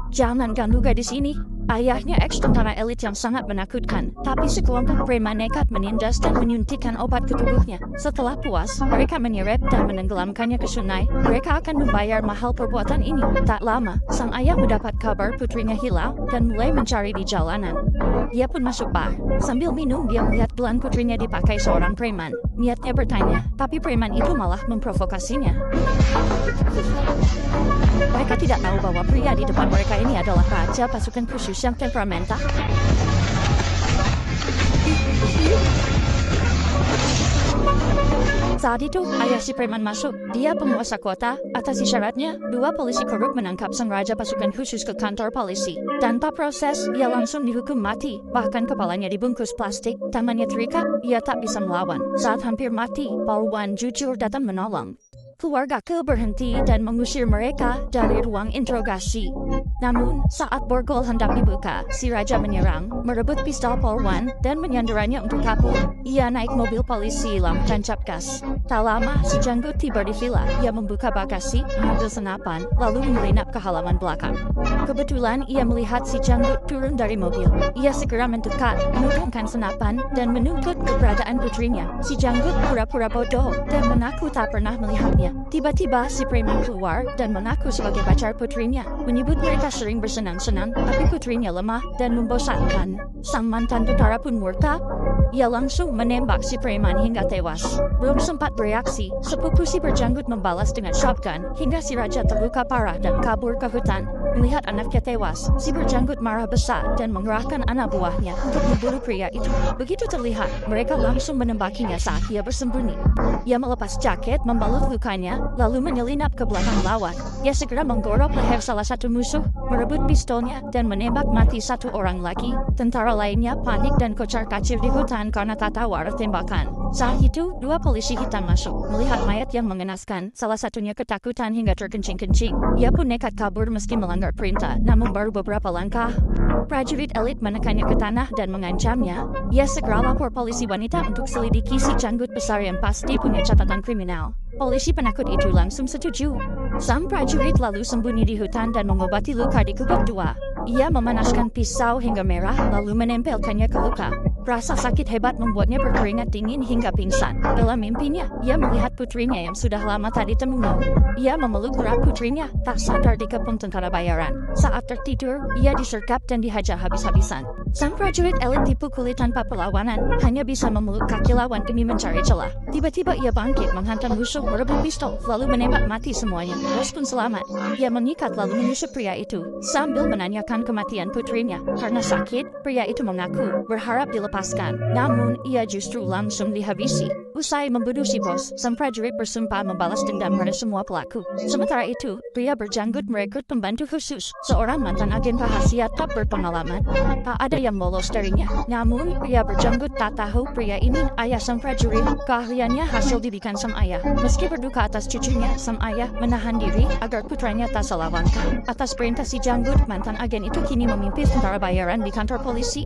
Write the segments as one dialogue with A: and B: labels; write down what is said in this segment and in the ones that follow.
A: Jangan ganggu gadis ini. Ayahnya ex-tentara elit yang sangat menakutkan, tapi sekelompok preman nekat menindas dan menyuntikkan obat ke tubuhnya. Setelah puas, mereka menyeret dan menenggelamkannya ke sungai. Mereka akan membayar mahal perbuatan ini. Tak lama, sang ayah mendapat kabar putrinya hilang dan mulai mencari di jalanan. Dia pun masuk bar. Sambil minum, dia melihat gelang putrinya dipakai seorang preman. Niatnya bertanya, tapi preman itu malah memprovokasinya. Mereka tidak tahu bahwa pria di depan mereka ini adalah raja pasukan khusus yang temperamental. Saat itu, ayah si preman masuk. Dia penguasa kota. Atas isyaratnya, dua polisi korup menangkap sang raja pasukan khusus ke kantor polisi. Tanpa proses, ia langsung dihukum mati. Bahkan kepalanya dibungkus plastik, tangannya terikat, ia tak bisa melawan. Saat hampir mati, Polwan jujur datang menolong. Keluargaku berhenti dan mengusir mereka dari ruang interogasi. Namun, saat borgol hendak dibuka, si raja menyerang, merebut pistol Polwan, dan menyandaranya untuk kabur. Ia naik mobil polisi lalu tancap gas. Tak lama, si janggut tiba di villa. Ia membuka bagasi, mengambil senapan, lalu menyelinap ke halaman belakang. Kebetulan, ia melihat si janggut turun dari mobil. Ia segera mendekat, menurunkan senapan, dan menuntut keberadaan putrinya. Si janggut pura-pura bodoh dan mengaku tak pernah melihatnya. Tiba-tiba si preman keluar dan mengaku sebagai pacar putrinya, menyebut mereka sering bersenang-senang, tapi putrinya lemah dan membosankan. Sang mantan tentara pun murka. Ia langsung menembak si preman hingga tewas. Belum sempat bereaksi, sepupu si berjanggut membalas dengan shotgun, hingga si raja terluka parah dan kabur ke hutan. Melihat anaknya tewas, si berjanggut marah besar dan mengerahkan anak buahnya untuk membunuh pria itu. Begitu terlihat, mereka langsung menembakinya saat ia bersembunyi. Ia melepas jaket, membalut lukanya, lalu menyelinap ke belakang lawan. Ia segera menggorok leher salah satu musuh, merebut pistolnya, dan menembak mati satu orang lagi. Tentara lainnya panik dan kocar-kacir di hutan karena tak tahu arah tembakan. Saat itu, dua polisi hitam masuk. Melihat mayat yang mengenaskan, salah satunya ketakutan hingga terkencing-kencing. Ia pun nekat kabur meski melanggar perintah, namun baru beberapa langkah, prajurit elit menekannya ke tanah dan mengancamnya. Ia segera lapor polisi wanita untuk selidiki si janggut besar yang pasti punya catatan kriminal. Polisi penakut itu langsung setuju. Sang prajurit lalu sembunyi di hutan dan mengobati luka di kubur tua. Ia memanaskan pisau hingga merah lalu menempelkannya ke luka. Rasa sakit hebat membuatnya berkeringat dingin hingga pingsan. Dalam mimpinya, ia melihat putrinya yang sudah lama tak ditemui. Ia memeluk erat putrinya, tak sadar dikepung tentara bayaran. Saat tertidur, ia disergap dan dihajar habis-habisan. Sang prajurit elit dipukuli tanpa perlawanan, hanya bisa memeluk kaki lawan demi mencari celah. Tiba-tiba ia bangkit menghantam musuh, merebut pistol, lalu menembak mati semuanya. Bos pun selamat. Ia mengikat lalu menyusup pria itu, sambil menanyakan kematian putrinya. Karena sakit, pria itu mengaku, berharap dilepaskan. Namun, ia justru langsung dihabisi. Usai membunuh si bos, sang prajurit bersumpah membalas dendam pada semua pelaku. Sementara itu, pria berjanggut merekrut pembantu khusus, seorang mantan agen rahasia tak berpengalaman. Tak ada yang lolos darinya. Namun, pria berjanggut tak tahu pria ini ayah sang prajurit. Keahliannya hasil didikan sang ayah. Meski berduka atas cucunya, sang ayah menahan diri agar putranya tak salah langkah. Atas perintah si janggut, mantan agen itu kini memimpin tentara bayaran di kantor polisi.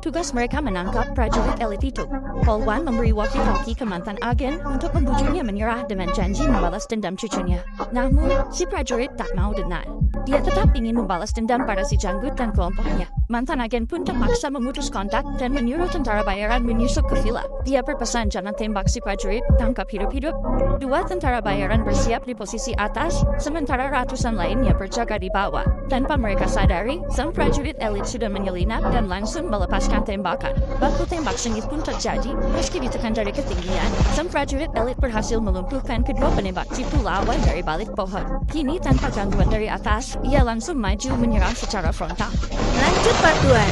A: Tugas mereka menangkap prajurit elit itu. Polwan memberi walkie-talkie ke mantan agen untuk membujuknya menyerah dengan janji membalas dendam cucunya. Namun, si prajurit tak mau dengar. Dia tetap ingin membalas dendam pada si janggut dan kelompoknya. Mantan agen pun terpaksa memutus kontak dan menyuruh tentara bayaran menyusup ke villa. Dia berpesan jangan tembak si prajurit, tangkap hidup-hidup. Dua tentara bayaran bersiap di posisi atas, sementara ratusan lainnya berjaga di bawah. Tanpa mereka sadari, sang prajurit elit sudah menyelinap dan langsung melepaskan tembakan. Baku tembak sengit pun terjadi, meski ditekan dari ketinggian. Sang prajurit elit berhasil melumpuhkan kedua penembak jitu lawan dari balik pohon. Kini tanpa gangguan dari atas, ia langsung maju menyerang secara frontal.
B: Lanjut Pak Tuan.